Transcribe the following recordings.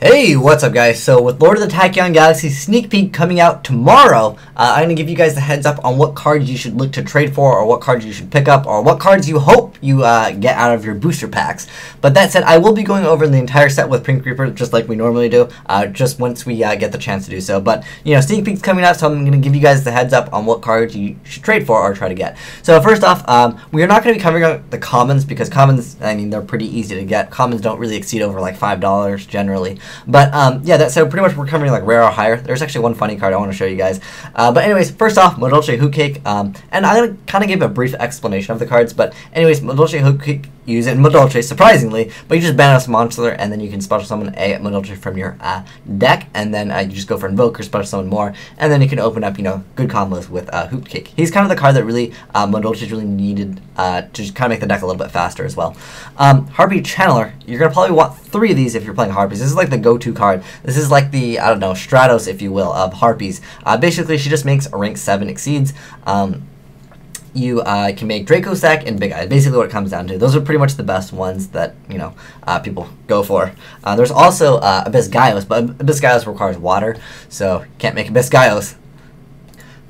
Hey, what's up guys? So with Lord of the Tachyon Galaxy sneak peek coming out tomorrow, I'm going to give you guys the heads up on what cards you should look to trade for, or what cards you should pick up, or what cards you hope you get out of your booster packs. But that said, I will be going over the entire set with Pink Reaper just like we normally do, just once we get the chance to do so. But, you know, sneak peek's coming out, so I'm going to give you guys the heads up on what cards you should trade for or try to get. So first off, we are not going to be covering the commons, because commons, I mean, they're pretty easy to get. Commons don't really exceed over like $5 generally. But yeah, that's so pretty much we're covering like rare or higher. There's actually one funny card I want to show you guys. But anyways, first off, Madolche Hoot Cake. And I'm going to kind of give a brief explanation of the cards. But anyways, Madolche Hoot Cake, use it in Madolche, surprisingly. But you just ban a monster, and then you can special summon a Madolche from your deck. And then you just go for Invoke or special summon more. And then you can open up, you know, good combos with Hoot Cake. He's kind of the card that really Madolche's really needed to just kind of make the deck a little bit faster as well. Harpie Channeler, you're going to probably want 3 of these if you're playing Harpies. This is like the go-to card. This is like the, I don't know, Stratos, if you will, of Harpies. Basically, she just makes a rank 7 exceeds. You can make Draco Sack and Big Eye. Basically what it comes down to. Those are pretty much the best ones that, you know, people go for. There's also Abyss Gaios, but Abyss Gaios requires water, so you can't make Abyss Gaios.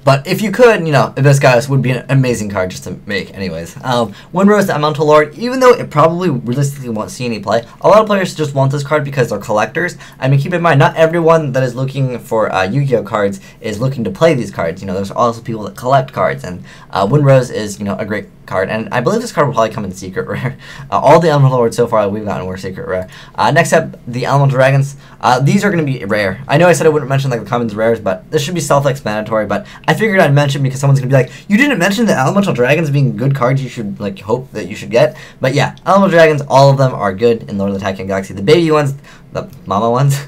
But if you could, you know, Abyss Gaios would be an amazing card just to make anyways. Windrose, the Elemental Lord, even though it probably realistically won't see any play, a lot of players just want this card because they're collectors. I mean, keep in mind, not everyone that is looking for Yu-Gi-Oh cards is looking to play these cards. You know, there's also people that collect cards, and Windrose is, you know, a great card, and I believe this card will probably come in Secret Rare. All the Elemental Lords so far that we've gotten were Secret Rare. Next up, the Elemental Dragons. These are going to be rare. I know I said I wouldn't mention like the commons rares, but this should be self-explanatory, but I figured I'd mention because someone's going to be like, you didn't mention the Elemental Dragons being good cards you should like hope that you should get. But yeah, Elemental Dragons, all of them are good in Lord of the Tachyon Galaxy. The baby ones, the mama ones,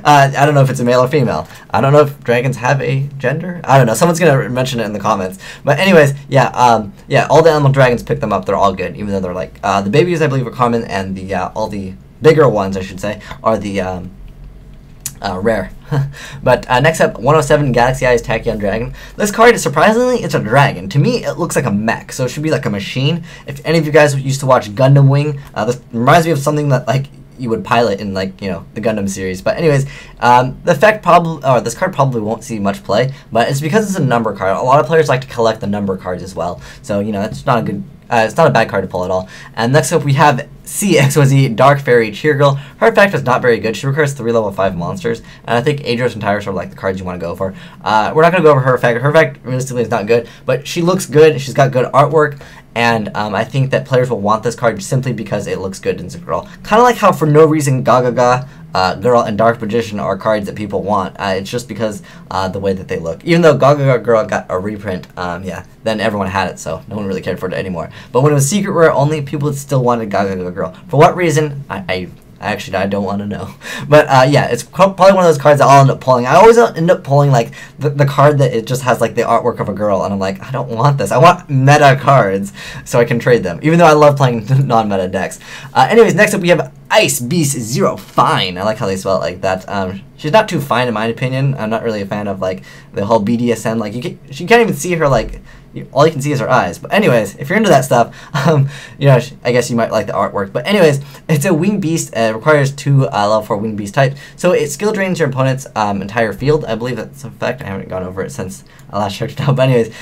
I don't know if it's a male or female. I don't know if dragons have a gender. I don't know. Someone's gonna mention it in the comments. But anyways, yeah, yeah. All the Elemental Dragons, pick them up. They're all good, even though they're like the babies, I believe, are common, and the all the bigger ones, I should say, are the rare. But next up, 107 Galaxy Eyes Tachyon Dragon. This card, surprisingly, it's a dragon. To me, it looks like a mech, so it should be like a machine. If any of you guys used to watch Gundam Wing, this reminds me of something that like you would pilot in, like, you know, the Gundam series. But anyways, the effect probably, or this card probably won't see much play, but it's because it's a number card. A lot of players like to collect the number cards as well, so, you know, it's not a good, it's not a bad card to pull at all. And next up we have CXyz Dark Fairy Cheer Girl. Her effect is not very good. She requires 3 level 5 monsters, and I think Aedros and Tyrus are like the cards you want to go for. We're not going to go over her effect. Her effect realistically is not good, but she looks good. She's got good artwork. And I think that players will want this card simply because it looks good in Girl. Kind of like how for no reason Gaga Girl and Dark Magician are cards that people want. It's just because the way that they look. Even though Gaga Girl got a reprint, yeah, then everyone had it, so no one really cared for it anymore. But when it was Secret Rare, only people still wanted Gaga Girl. For what reason? Actually, I don't want to know. But yeah, it's probably one of those cards that I'll end up pulling. I always end up pulling like the card that it just has like the artwork of a girl, and I'm like, I don't want this. I want meta cards so I can trade them, even though I love playing non-meta decks. Anyways, next up we have Ice Beast Zero Fine. I like how they spell it like that. She's not too fine in my opinion. I'm not really a fan of like the whole BDSM. Like you can't even see her like. All you can see is her eyes. But anyways, if you're into that stuff, you know, I guess you might like the artwork. But anyways, it's a winged beast. It requires 2 level 4 winged beast type. So it skill drains your opponent's entire field. I believe that's a fact. I haven't gone over it since I last checked it out. But anyways,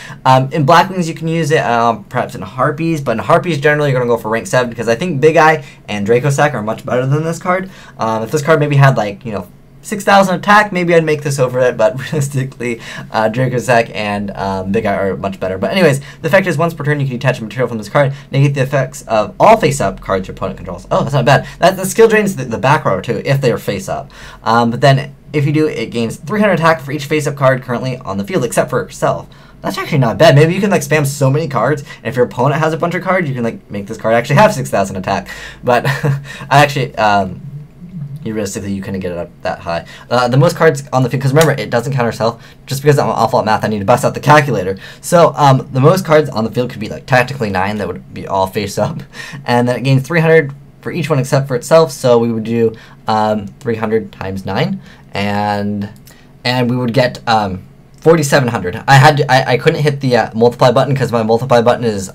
in Black Wings you can use it perhaps in Harpies. But in Harpies generally you're going to go for rank 7 because I think Big Eye and Draco Sack are much better than this card. If this card maybe had like, you know, 6,000 attack, maybe I'd make this over it, but realistically, Draco Sack and Big Eye are much better. But anyways, the effect is once per turn you can detach a material from this card, negate the effects of all face-up cards your opponent controls. Oh, that's not bad. That skill drains the back row too, if they are face-up. But then, if you do, it gains 300 attack for each face-up card currently on the field, except for yourself. That's actually not bad. Maybe you can like spam so many cards, and if your opponent has a bunch of cards, you can like make this card actually have 6,000 attack. But I actually... realistically, you couldn't get it up that high. The most cards on the field, because remember, it doesn't count herself. Just because I'm awful at math, I need to bust out the calculator. So the most cards on the field could be like technically 9. That would be all face up, and then it gains 300 for each one except for itself. So we would do 300 times 9, and we would get 4,700. I couldn't hit the multiply button because my multiply button is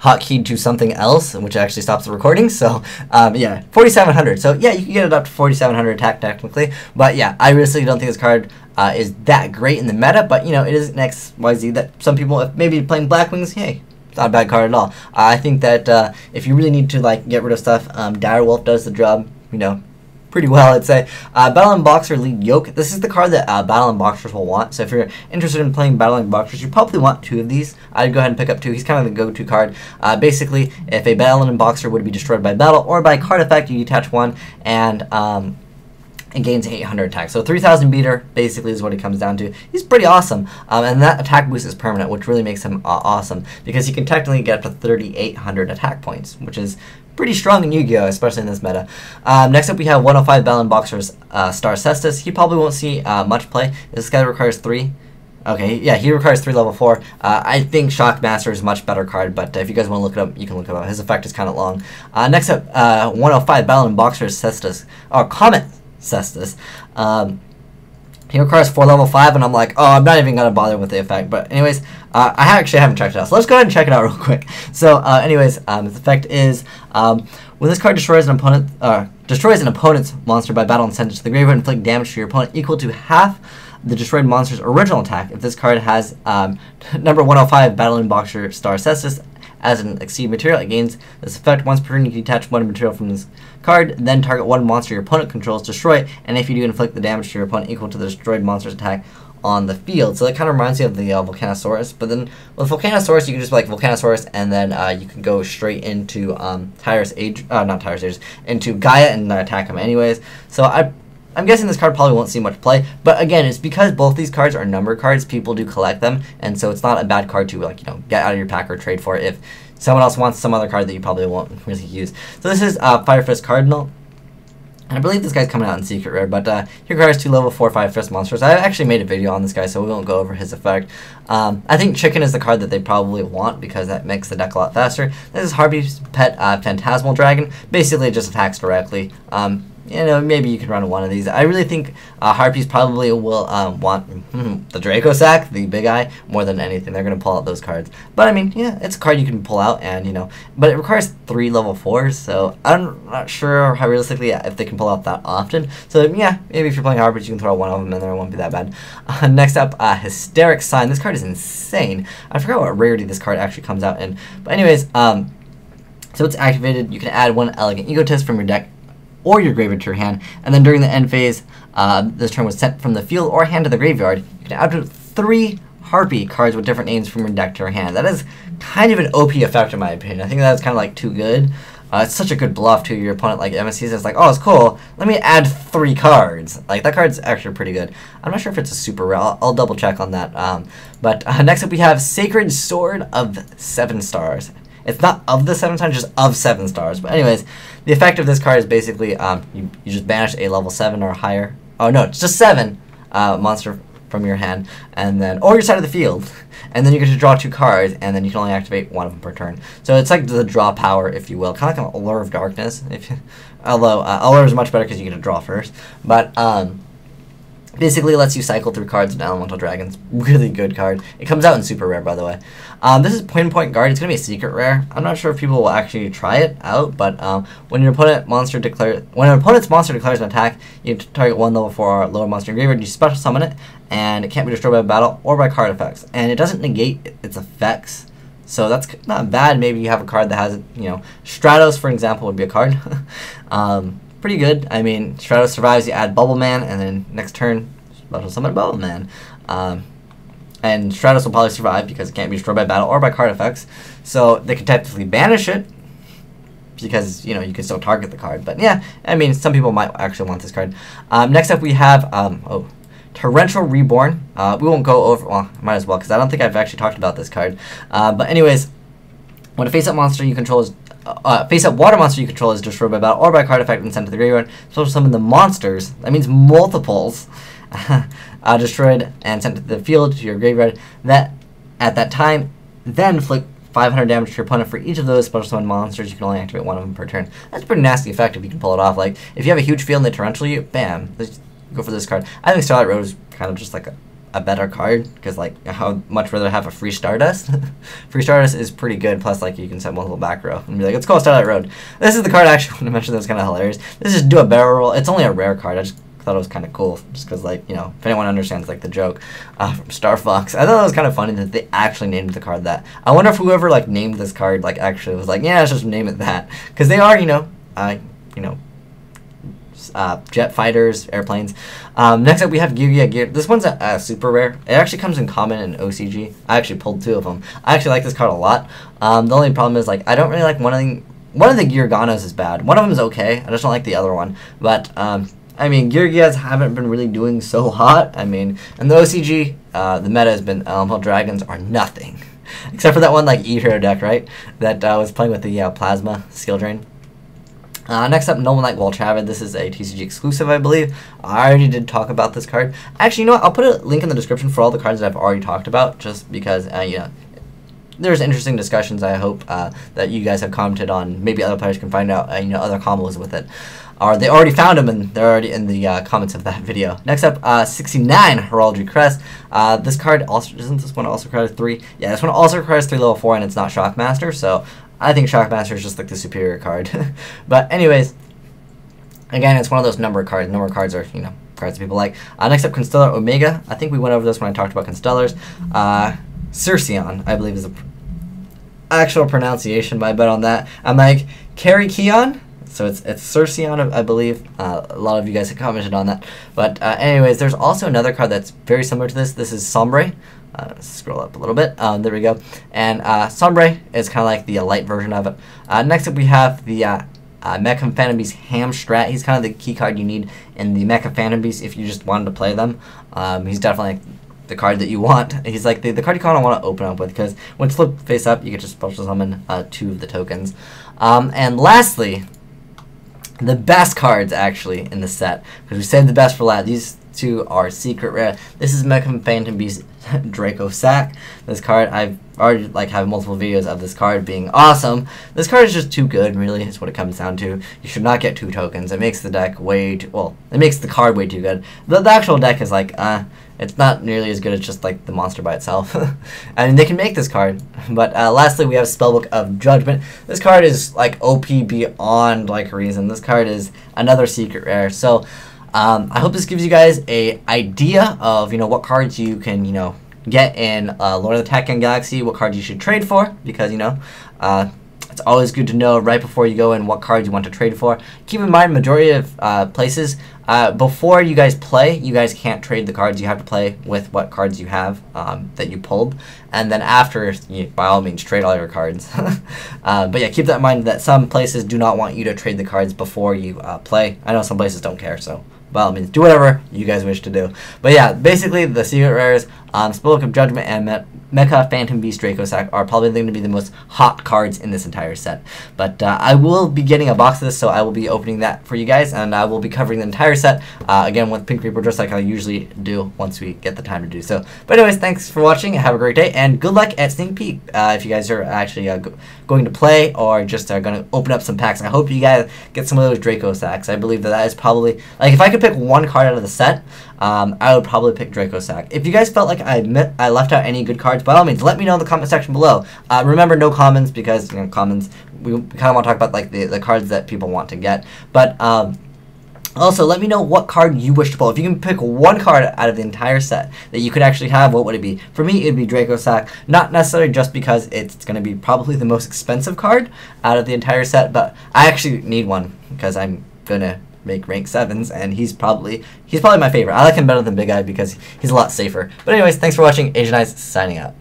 hotkeyed to something else, which actually stops the recording. So yeah, 4,700. So yeah, you can get it up to 4,700 attack technically. But yeah, I really don't think this card is that great in the meta. But you know, it is an XYZ that some people, if maybe playing Blackwings, hey, it's not a bad card at all. I think that if you really need to like get rid of stuff, Direwolf does the job. You know, pretty well, I'd say. Battle Boxer Lead Yoke. This is the card that Battle Boxers will want. So if you're interested in playing Battle Boxers, you probably want 2 of these. I'd go ahead and pick up 2. He's kind of the go-to card. Basically, if a Battle Boxer would be destroyed by battle or by card effect, you detach 1 and it gains 800 attack. So 3,000 beater basically is what it comes down to. He's pretty awesome. And that attack boost is permanent, which really makes him awesome because he can technically get up to 3,800 attack points, which is pretty strong in Yu-Gi-Oh!, especially in this meta. Next up, we have 105 Battle Boxers Star Cestus. He probably won't see much play. This guy requires 3. Okay, yeah, he requires 3 level 4. I think Shockmaster is a much better card, but if you guys want to look it up, you can look it up. His effect is kind of long. Next up, 105 Battle Boxers Cestus, or Comet Cestus. He requires 4 level 5, and I'm like, oh, I'm not even going to bother with the effect. But anyways, I actually haven't checked it out. So let's go ahead and check it out real quick. So anyways, its effect is when this card destroys an opponent's monster by battle and sends it to the graveyard, inflict damage to your opponent equal to half the destroyed monster's original attack. If this card has number 105 Battle Boxer Star Cestus as an exceed material, it gains this effect once per turn. You can detach 1 material from this card, then target 1 monster your opponent controls, destroy it, and if you do, inflict the damage to your opponent equal to the destroyed monster's attack on the field. So that kind of reminds me of the Volcanosaurus, but then with Volcanosaurus, you can just be like Volcanosaurus, and then you can go straight into into Gaia and attack him anyways. So I'm guessing this card probably won't see much play, but again, it's because both these cards are number cards. People do collect them, and so it's not a bad card to, like, you know, get out of your pack or trade for if someone else wants some other card that you probably won't really use. So this is Fire Fist Cardinal, and I believe this guy's coming out in Secret Rare, but he requires 2 level 4 Fire Fist monsters. I actually made a video on this guy, so we won't go over his effect. I think Chicken is the card that they probably want because that makes the deck a lot faster. This is Harpie's pet Phantasmal Dragon. Basically, it just attacks directly. You know, maybe you could run one of these. I really think Harpies probably will want the Draco Sack, the big eye, more than anything. They're going to pull out those cards. But, I mean, yeah, it's a card you can pull out, and, you know, but it requires 3 level 4s, so I'm not sure how realistically if they can pull out that often. So, yeah, maybe if you're playing Harpies, you can throw one of them in there. It won't be that bad. Next up, Hysteric Sign. This card is insane. I forgot what rarity this card actually comes out in. But anyways, so it's activated. You can add 1 Elegant Egotist from your deck or your graveyard to your hand, and then during the end phase, this turn was sent from the field or hand to the graveyard. You can add up to 3 Harpie cards with different names from your deck to your hand. That is kind of an OP effect in my opinion. I think that's kind of like too good. It's such a good bluff to your opponent. Like MSC says, like, oh, it's cool. Let me add 3 cards. Like that card's actually pretty good. I'm not sure if it's a super rare. I'll double check on that. But next up we have Sacred Sword of 7 stars. It's not of the 7 stars, just of 7 stars. But anyways, the effect of this card is basically you just banish a level 7 or higher. Oh no, it's just 7 monster from your hand, and then or your side of the field, and then you get to draw 2 cards, and then you can only activate 1 of them per turn. So it's like the draw power, if you will, kind of like an Allure of Darkness. Although Allure is much better because you get to draw first, but basically lets you cycle through cards and Elemental Dragons. Really good card. It comes out in super rare, by the way. This is Point Guard. It's going to be a secret rare. I'm not sure if people will actually try it out, but when an opponent's monster declares an attack, you target 1 level 4 or lower monster in graveyard, you special summon it, and it can't be destroyed by battle or by card effects. And it doesn't negate its effects. So that's not bad. Maybe you have a card that has, you know, Stratos, for example, would be a card. Pretty good. I mean, Stratos survives, you add Bubble Man, and then next turn, special summon Bubble Man. And Stratos will probably survive because it can't be destroyed by battle or by card effects. So they can technically banish it because, you know, you can still target the card. But yeah, I mean, some people might actually want this card. Next up we have, Torrential Reborn. We won't go over, well, might as well, because I don't think I've actually talked about this card. But anyways, when a face-up monster you control is face-up water monster you control is destroyed by battle or by card effect and sent to the graveyard, special summon the monsters. That means multiples. Destroyed and sent to the field to your graveyard. That at that time, then inflict 500 damage to your opponent for each of those special summon monsters. You can only activate 1 of them per turn. That's a pretty nasty effect if you can pull it off. Like if you have a huge field and they torrential you, bam, go for this card. I think Starlight Road is kind of just like a better card, because like how much rather have a free Stardust. Free Stardust is pretty good, plus like you can set multiple back row and be like, let's go Starlight Road. This is the card I actually want to mention that was kind of hilarious. This is Do a Barrel Roll. It's only a rare card. I just thought it was kind of cool, just because like, you know, if anyone understands like the joke from Star Fox. I thought it was kind of funny that they actually named the card that. I wonder if whoever like named this card like actually was like, yeah, let's just name it that, because they are, you know, jet fighters, airplanes. Next up we have Gear. This one's a super rare. It actually comes in common and OCG. I actually pulled 2 of them. I actually like this card a lot. The only problem is like I don't really like one of the Gear Ganos is bad. One of them is okay. I just don't like the other one. But I mean, Gear haven't been really doing so hot. I mean, and the OCG, the meta has been Elemental Dragons are nothing. Except for that one like E-Hero deck, right? That was playing with the Plasma Skill Drain. Next up, Noble Knight Walchavid. This is a TCG exclusive, I believe. I already did talk about this card. Actually, you know what? I'll put a link in the description for all the cards that I've already talked about, just because, you know, there's interesting discussions, I hope, that you guys have commented on. Maybe other players can find out, you know, other combos with it. Or they already found them, and they're already in the comments of that video. Next up, 69, Heraldry Crest. This card also, isn't this one also requires 3? Yeah, this one also requires 3 level 4, and it's not Shockmaster, so I think Shockmaster is just like the superior card. But anyways, again, it's one of those number cards. Number cards are, you know, cards that people like. Next up, Constellar Omega. I think we went over this when I talked about Constellars. Circeon, I believe, is the actual pronunciation, but I bet on that. I'm like, Carry Keon? So it's Circeon, I believe. A lot of you guys have commented on that. But anyways, there's also another card that's very similar to this. This is Sombre. Scroll up a little bit. There we go. And Sombre is kind of like the light version of it. Next up, we have the Mecha Phantom Beast Hamstrat. He's kind of the key card you need in the Mecha Phantom Beast if you just wanted to play them. He's definitely the card that you want. He's like the card you kind of want to open up with, because when it's flipped face up, you can just special summon 2 of the tokens. And lastly, the best cards actually in the set, because we saved the best for last. These 2 are secret rare. This is Mecha Phantom Beast Draco Sack. This card, I've already like have multiple videos of this card being awesome. This card is just too good, really, is what it comes down to. You should not get 2 tokens. It makes the deck way too, well, it makes the card way too good. The actual deck is like, it's not nearly as good as just like the monster by itself. I mean, they can make this card. But lastly, we have Spellbook of Judgment. This card is like OP beyond like reason. This card is another secret rare. So I hope this gives you guys a idea of, you know, what cards you can, you know, get in Lord of the Tachyon Galaxy, what cards you should trade for, because, you know, it's always good to know right before you go in what cards you want to trade for. Keep in mind, majority of places, before you guys play, you guys can't trade the cards. You have to play with what cards you have that you pulled. And then after, you, by all means, trade all your cards. But yeah, keep that in mind that some places do not want you to trade the cards before you play. I know some places don't care, so by all means, do whatever you guys wish to do. But yeah, basically, the secret rares, Spellbook of Judgment and Mecha Phantom Beast Draco Sack are probably going to be the most hot cards in this entire set. But I will be getting a box of this, so I will be opening that for you guys, and I will be covering the entire set, again, with Pink Reaper, just like I usually do once we get the time to do so. But anyways, thanks for watching, have a great day, and good luck at Sneak Peek if you guys are actually going to play or just are going to open up some packs. I hope you guys get some of those Draco Sacks. I believe that is probably, like, if I could pick one card out of the set, I would probably pick Draco Sack. If you guys felt like I left out any good cards, by all means, let me know in the comment section below. Remember, no commons, because, you know, commons, we kind of want to talk about like the cards that people want to get. But also, let me know what card you wish to pull. If you can pick one card out of the entire set that you could actually have, what would it be? For me, it would be Draco Sack. Not necessarily just because it's going to be probably the most expensive card out of the entire set, but I actually need one because I'm going to make rank 7s, and he's probably my favorite. I like him better than Big Eye because he's a lot safer. But anyways, thanks for watching. Asian Eyes signing out.